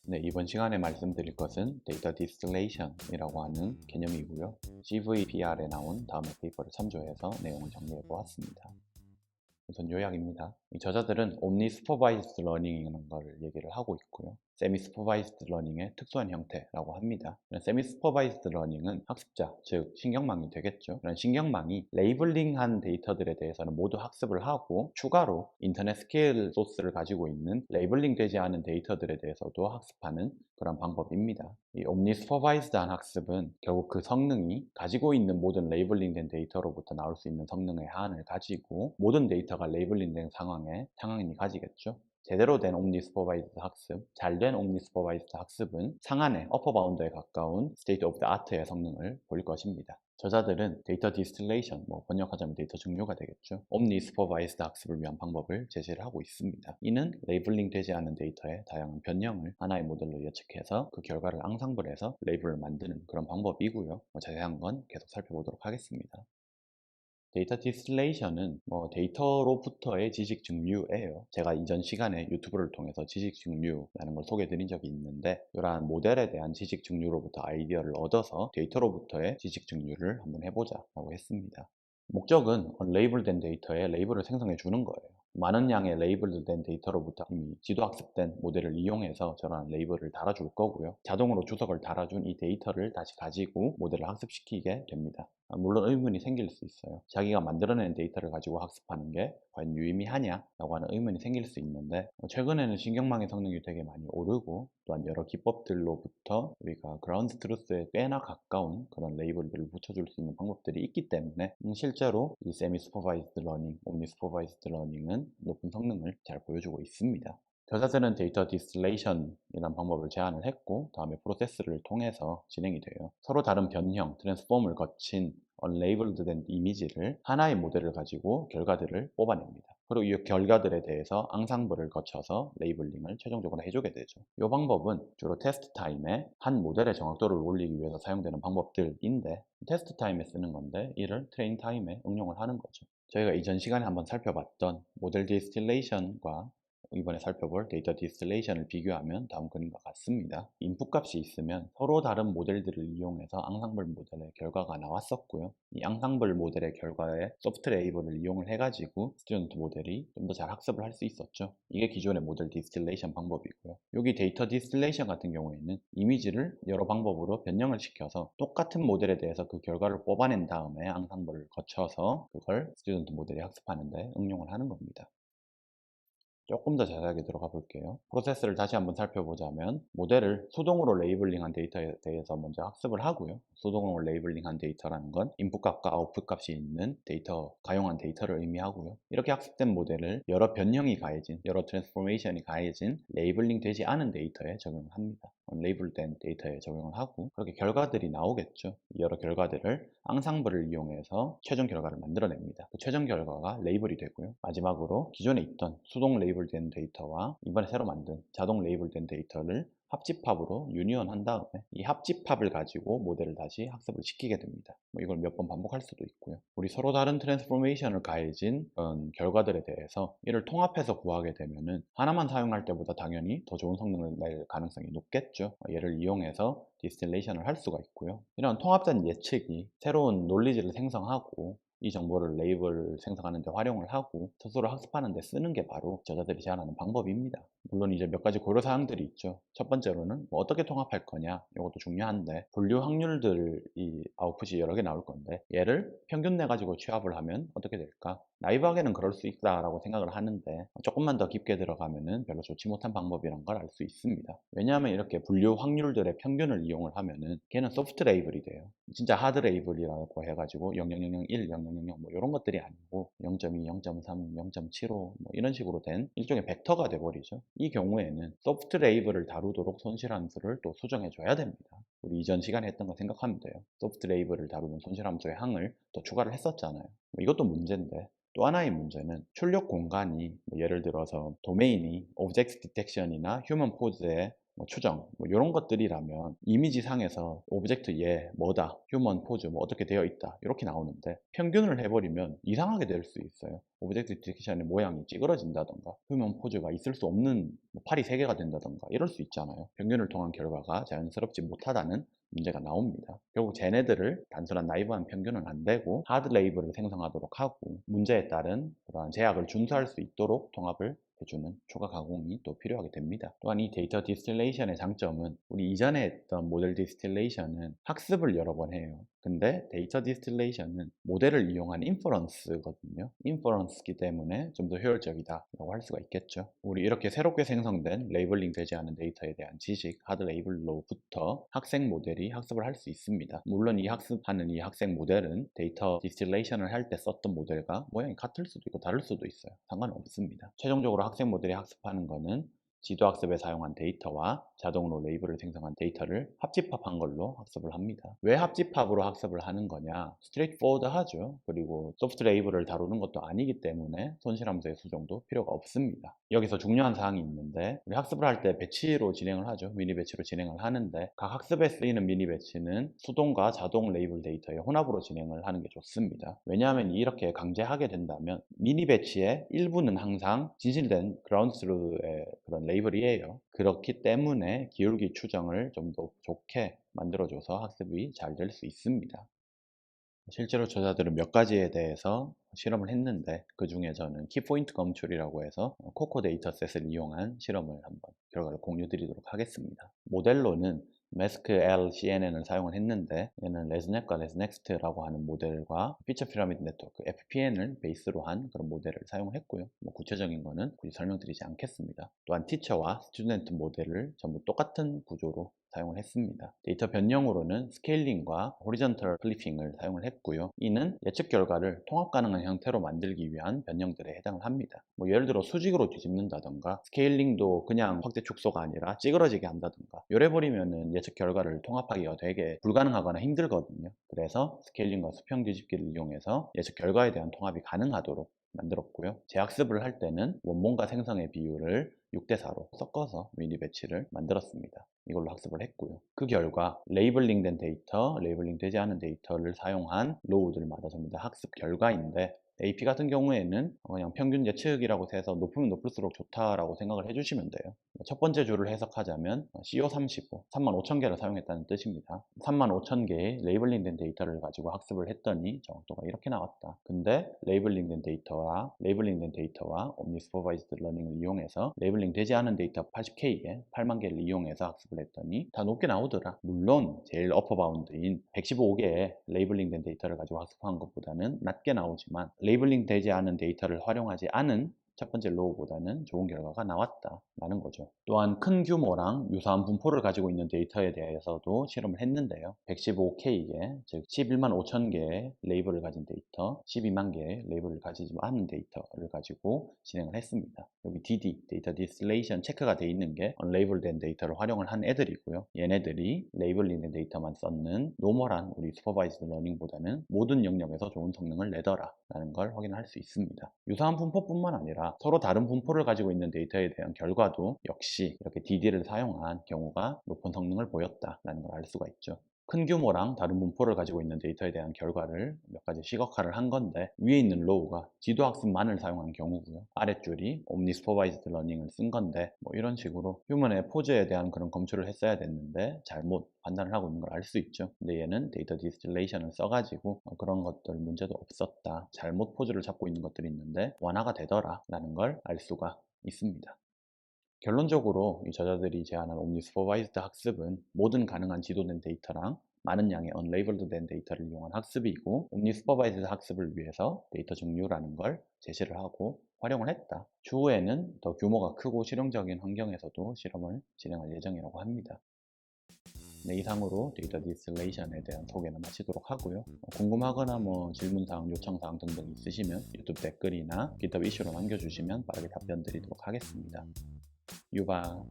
네, 이번 시간에 말씀드릴 것은 데이터 디스틸레이션이라고 하는 개념이고요. CVPR에 나온 다음의 페이퍼를 참조해서 내용을 정리해 보았습니다. 우선 요약입니다. 이 저자들은 옴니 슈퍼바이즈드 러닝이라는 걸 얘기를 하고 있고요. 세미 슈퍼바이즈드 러닝의 특수한 형태라고 합니다. 세미 슈퍼바이즈드 러닝은 학습자, 즉 신경망이 되겠죠. 이런 신경망이 레이블링한 데이터들에 대해서는 모두 학습을 하고 추가로 인터넷 스케일 소스를 가지고 있는 레이블링 되지 않은 데이터들에 대해서도 학습하는 그런 방법입니다. 이 옴니 슈퍼바이즈드한 학습은 결국 그 성능이 가지고 있는 모든 레이블링된 데이터로부터 나올 수 있는 성능의 한을 가지고 모든 데이터가 레이블링된 상황이 가지겠죠. 제대로 된 옴니 슈퍼바이즈드 학습, 잘된 옴니 슈퍼바이즈드 학습은 상한의 어퍼 바운드에 가까운 스테이트 오브 더 아트의 성능을 보일 것입니다. 저자들은 데이터 디스틸레이션, 번역하자면 데이터 증류가 되겠죠. 옴니 슈퍼바이즈드 학습을 위한 방법을 제시를 하고 있습니다. 이는 레이블링 되지 않은 데이터의 다양한 변형을 하나의 모델로 예측해서 그 결과를 앙상블해서 레이블을 만드는 그런 방법이고요. 자세한 건 계속 살펴보도록 하겠습니다. 데이터 디스틸레이션은 데이터로부터의 지식 증류예요. 제가 이전 시간에 유튜브를 통해서 지식 증류라는 걸 소개해 드린 적이 있는데 이러한 모델에 대한 지식 증류로부터 아이디어를 얻어서 데이터로부터의 지식 증류를 한번 해보자 라고 했습니다. 목적은 레이블된 데이터에 레이블을 생성해 주는 거예요. 많은 양의 레이블된 데이터로부터 이미 지도 학습된 모델을 이용해서 저런 레이블을 달아줄 거고요. 자동으로 주석을 달아준 이 데이터를 다시 가지고 모델을 학습시키게 됩니다. 물론 의문이 생길 수 있어요. 자기가 만들어낸 데이터를 가지고 학습하는 게 과연 유의미하냐라고 하는 의문이 생길 수 있는데 최근에는 신경망의 성능이 되게 많이 오르고 또한 여러 기법들로부터 우리가 그라운드 트루스에 꽤나 가까운 그런 레이블들을 붙여줄 수 있는 방법들이 있기 때문에 실제로 이 세미 슈퍼바이즈드 러닝, 옴니 슈퍼바이즈드 러닝은 높은 성능을 잘 보여주고 있습니다. 저자들은 데이터 디스틸레이션이라는 방법을 제안을 했고 다음에 프로세스를 통해서 진행이 돼요. 서로 다른 변형, 트랜스폼을 거친 언레이블드 된 이미지를 하나의 모델을 가지고 결과들을 뽑아냅니다. 그리고 이 결과들에 대해서 앙상블을 거쳐서 레이블링을 최종적으로 해주게 되죠. 이 방법은 주로 테스트 타임에 한 모델의 정확도를 올리기 위해서 사용되는 방법들인데 테스트 타임에 쓰는 건데 이를 트레인 타임에 응용을 하는 거죠. 저희가 이전 시간에 한번 살펴봤던 모델 디스틸레이션과 이번에 살펴볼 데이터 디스틸레이션을 비교하면 다음 그림과 같습니다. 인풋 값이 있으면 서로 다른 모델들을 이용해서 앙상블 모델의 결과가 나왔었고요. 이 앙상블 모델의 결과에 소프트 레이블을 이용을 해가지고 스튜던트 모델이 좀 더 잘 학습을 할 수 있었죠. 이게 기존의 모델 디스틸레이션 방법이고요. 여기 데이터 디스틸레이션 같은 경우에는 이미지를 여러 방법으로 변형을 시켜서 똑같은 모델에 대해서 그 결과를 뽑아낸 다음에 앙상블을 거쳐서 그걸 스튜던트 모델이 학습하는데 응용을 하는 겁니다. 조금 더 자세하게 들어가 볼게요. 프로세스를 다시 한번 살펴보자면 모델을 수동으로 레이블링한 데이터에 대해서 먼저 학습을 하고요. 수동으로 레이블링한 데이터라는 건 인풋 값과 아웃풋 값이 있는 데이터, 가용한 데이터를 의미하고요. 이렇게 학습된 모델을 여러 변형이 가해진, 여러 트랜스포메이션이 가해진 레이블링 되지 않은 데이터에 적용을 합니다. 레이블된 데이터에 적용을 하고 그렇게 결과들이 나오겠죠. 여러 결과들을 앙상블을 이용해서 최종 결과를 만들어냅니다. 그 최종 결과가 레이블이 되고요. 마지막으로 기존에 있던 수동 레이블된 데이터와 이번에 새로 만든 자동 레이블된 데이터를 합집합으로 유니언한 다음에 이 합집합을 가지고 모델을 다시 학습을 시키게 됩니다. 이걸 몇 번 반복할 수도 있고요. 우리 서로 다른 트랜스포메이션을 가해진 결과들에 대해서 이를 통합해서 구하게 되면은 하나만 사용할 때보다 당연히 더 좋은 성능을 낼 가능성이 높겠죠. 얘를 이용해서 디스틸레이션을 할 수가 있고요. 이런 통합된 예측이 새로운 논리지를 생성하고 이 정보를 레이블 생성하는 데 활용을 하고 스스로 학습하는 데 쓰는 게 바로 저자들이 제안하는 방법입니다. 물론 이제 몇 가지 고려 사항들이 있죠. 첫 번째로는 어떻게 통합할 거냐 이것도 중요한데 분류 확률들이 아웃풋이 여러 개 나올 건데 얘를 평균 내 가지고 취합을 하면 어떻게 될까? 나이브하게는 그럴 수 있다라고 생각을 하는데 조금만 더 깊게 들어가면은 별로 좋지 못한 방법이란 걸 알 수 있습니다. 왜냐하면 이렇게 분류 확률들의 평균을 이용을 하면은 걔는 소프트 레이블이 돼요. 진짜 하드 레이블이라고 해가지고 0.0001, 0.000 이런 것들이 아니고 0.2, 0.3, 0.75 이런 식으로 된 일종의 벡터가 돼버리죠. 이 경우에는 소프트 레이블을 다루도록 손실함수를 또 수정해줘야 됩니다. 우리 이전 시간에 했던 거 생각하면 돼요. 소프트 레이블을 다루는 손실함수의 항을 또 추가를 했었잖아요. 이것도 문제인데 또 하나의 문제는 출력 공간이 예를 들어서 도메인이 오브젝트 디텍션이나 휴먼 포즈에 추정 이런 것들이라면 이미지상에서 오브젝트 얘 뭐다, 휴먼 포즈 뭐 어떻게 되어 있다 이렇게 나오는데 평균을 해버리면 이상하게 될 수 있어요. 오브젝트 디텍션의 모양이 찌그러진다던가 휴먼 포즈가 있을 수 없는 팔이 3개가 된다던가 이럴 수 있잖아요. 평균을 통한 결과가 자연스럽지 못하다는 문제가 나옵니다. 결국 쟤네들을 단순한 나이브한 평균은 안 되고 하드 레이블을 생성하도록 하고 문제에 따른 그러한 제약을 준수할 수 있도록 통합을 해주는 추가 가공이 또 필요하게 됩니다. 또한 이 데이터 디스틸레이션의 장점은 우리 이전에 했던 모델 디스틸레이션은 학습을 여러 번 해요. 근데 데이터 디스틸레이션은 모델을 이용한 인퍼런스거든요. 인퍼런스기 때문에 좀 더 효율적이다라고 할 수가 있겠죠. 우리 이렇게 새롭게 생성된 레이블링 되지 않은 데이터에 대한 지식, 하드 레이블로부터 학생 모델이 학습을 할 수 있습니다. 물론 이 학습하는 이 학생 모델은 데이터 디스틸레이션을 할 때 썼던 모델과 모양이 같을 수도 있고 다를 수도 있어요. 상관없습니다. 최종적으로 학생 모델이 학습하는 거는 지도 학습에 사용한 데이터와 자동으로 레이블을 생성한 데이터를 합집합한 걸로 학습을 합니다. 왜 합집합으로 학습을 하는 거냐? 스트레이트 포워드하죠. 그리고 소프트 레이블을 다루는 것도 아니기 때문에 손실함수의 수정도 필요가 없습니다. 여기서 중요한 사항이 있는데 우리 학습을 할 때 배치로 진행을 하죠. 미니 배치로 진행을 하는데 각 학습에 쓰이는 미니 배치는 수동과 자동 레이블 데이터의 혼합으로 진행을 하는 게 좋습니다. 왜냐하면 이렇게 강제하게 된다면 미니 배치의 일부는 항상 진실된 그라운드 트루의 그런 레이블이에요. 그렇기 때문에 기울기 추정을 좀 더 좋게 만들어줘서 학습이 잘 될 수 있습니다. 실제로 저자들은 몇 가지에 대해서 실험을 했는데 그 중에 저는 키포인트 검출이라고 해서 코코 데이터셋을 이용한 실험을 한번 결과를 공유 드리도록 하겠습니다. 모델로는 MESC LCNN을 사용을 했는데 얘는 레즈넥과 레즈넥스트라고 하는 모델과 피처 피라미드 네트워크 FPN을 베이스로 한 그런 모델을 사용했고요. 구체적인 거는 굳이 설명드리지 않겠습니다. 또한 티처와 스튜던트 모델을 전부 똑같은 구조로 사용을 했습니다. 데이터 변형으로는 스케일링과 호리전털 클리핑을 사용을 했고요. 이는 예측 결과를 통합 가능한 형태로 만들기 위한 변형들에 해당을 합니다. 예를 들어 수직으로 뒤집는다던가 스케일링도 그냥 확대 축소가 아니라 찌그러지게 한다던가 이래버리면은 예측 결과를 통합하기가 되게 불가능하거나 힘들거든요. 그래서 스케일링과 수평 뒤집기를 이용해서 예측 결과에 대한 통합이 가능하도록 만들었고요. 재학습을 할 때는 원본과 생성의 비율을 6대4로 섞어서 미니 배치를 만들었습니다. 이걸로 학습을 했고요. 그 결과 레이블링 된 데이터, 레이블링 되지 않은 데이터를 사용한 로우들마다 전부 다 학습 결과인데 AP 같은 경우에는 그냥 평균 예측이라고 해서 높으면 높을수록 좋다라고 생각을 해주시면 돼요. 첫 번째 줄을 해석하자면 CO35, 35,000개를 사용했다는 뜻입니다. 35,000개의 레이블링된 데이터를 가지고 학습을 했더니 정확도가 이렇게 나왔다. 근데 레이블링된 데이터와 옴니 슈퍼바이즈드 러닝을 이용해서 레이블링 되지 않은 데이터 80K에 8만 개를 이용해서 학습을 했더니 다 높게 나오더라. 물론 제일 어퍼 바운드인 115개의 레이블링된 데이터를 가지고 학습한 것보다는 낮게 나오지만 레이블링 되지 않은 데이터를 활용하지 않은 첫 번째 로우보다는 좋은 결과가 나왔다라는 거죠. 또한 큰 규모랑 유사한 분포를 가지고 있는 데이터에 대해서도 실험을 했는데요. 115K개, 즉 11만 5천 개의 레이블을 가진 데이터, 12만 개의 레이블을 가지지 않은 데이터를 가지고 진행을 했습니다. 여기 DD, 데이터 디스틸레이션 체크가 돼 있는 게 언레이블된 데이터를 활용을 한 애들이고요. 얘네들이 레이블링된 데이터만 썼는 노멀한 우리 슈퍼바이즈드 러닝보다는 모든 영역에서 좋은 성능을 내더라 라는 걸 확인할 수 있습니다. 유사한 분포뿐만 아니라 서로 다른 분포를 가지고 있는 데이터에 대한 결과도 역시 이렇게 DD를 사용한 경우가 높은 성능을 보였다라는 걸 알 수가 있죠. 큰 규모랑 다른 분포를 가지고 있는 데이터에 대한 결과를 몇 가지 시각화를 한 건데 위에 있는 로우가 지도학습만을 사용한 경우고요. 아랫줄이 옴니 슈퍼바이즈드 러닝을 쓴 건데 이런 식으로 휴먼의 포즈에 대한 그런 검출을 했어야 됐는데 잘못 판단을 하고 있는 걸 알 수 있죠. 근데 얘는 데이터 디스틸레이션을 써가지고 그런 것들 문제도 없었다. 잘못 포즈를 잡고 있는 것들이 있는데 완화가 되더라 라는 걸 알 수가 있습니다. 결론적으로 이 저자들이 제안한 옴니 슈퍼바이즈드 학습은 모든 가능한 지도된 데이터랑 많은 양의 언레이블드 된 데이터를 이용한 학습이고 옴니 슈퍼바이즈드 학습을 위해서 데이터 증류라는 걸 제시를 하고 활용을 했다. 추후에는 더 규모가 크고 실용적인 환경에서도 실험을 진행할 예정이라고 합니다. 네, 이상으로 데이터 디스틸레이션에 대한 소개는 마치도록 하고요. 궁금하거나 질문사항, 요청사항 등등 있으시면 유튜브 댓글이나 GitHub 이슈로 남겨주시면 빠르게 답변 드리도록 하겠습니다. 유바